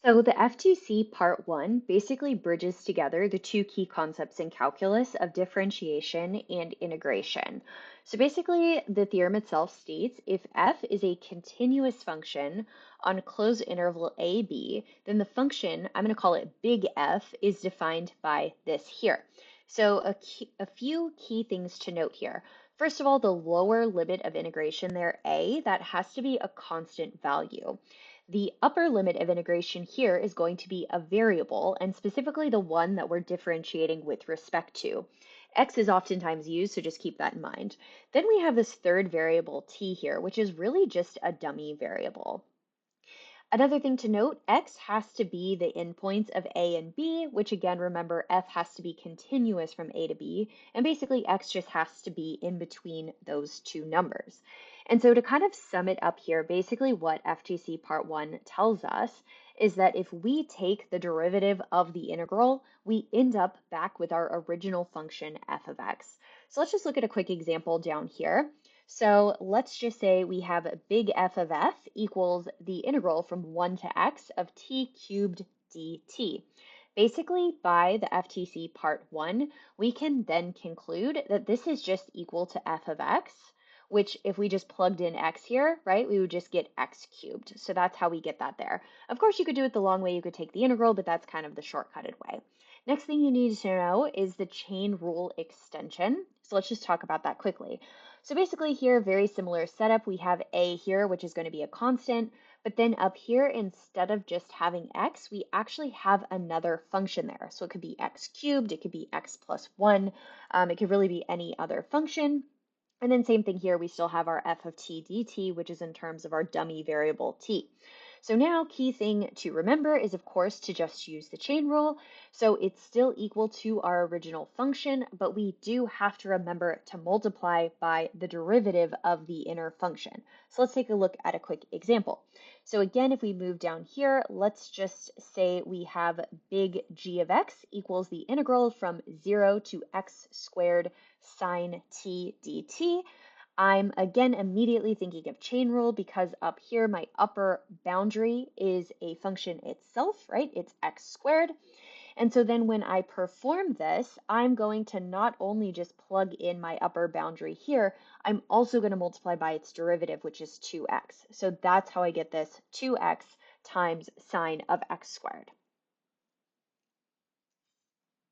So the FTC Part 1 basically bridges together the two key concepts in calculus of differentiation and integration. So basically, the theorem itself states if f is a continuous function on a closed interval a, b, then the function, I'm going to call it big F, is defined by this here. So a few key things to note here. First of all, the lower limit of integration there, a, that has to be a constant value. The upper limit of integration here is going to be a variable, and specifically the one that we're differentiating with respect to. X is oftentimes used, so just keep that in mind. Then we have this third variable t here, which is really just a dummy variable. Another thing to note, x has to be the endpoints of a and b, which again, remember, f has to be continuous from a to b, and basically x just has to be in between those two numbers. And so to kind of sum it up here, basically what FTC Part 1 tells us is that if we take the derivative of the integral, we end up back with our original function f of x. So let's just look at a quick example down here. So let's just say we have big F of f equals the integral from 1 to x of t cubed dt. Basically, by the FTC Part 1, we can then conclude that this is just equal to f of x, which if we just plugged in x here, right, we would just get x cubed. So that's how we get that there. Of course, you could do it the long way. You could take the integral, but that's kind of the shortcutted way. Next thing you need to know is the chain rule extension. So let's just talk about that quickly. So basically here, very similar setup. We have a here, which is going to be a constant, but then up here, instead of just having x, we actually have another function there. So it could be x cubed, it could be x plus 1, it could really be any other function. And then same thing here, we still have our f of t dt, which is in terms of our dummy variable t. So now key thing to remember is, of course, to just use the chain rule. So it's still equal to our original function, but we do have to remember to multiply by the derivative of the inner function. So let's take a look at a quick example. So again, if we move down here, let's just say we have big G of x equals the integral from 0 to x squared sine t dt. I'm again immediately thinking of chain rule because up here my upper boundary is a function itself, right? It's x squared. And so then when I perform this, I'm going to not only just plug in my upper boundary here, I'm also going to multiply by its derivative, which is 2x. So that's how I get this 2x times sine of x squared.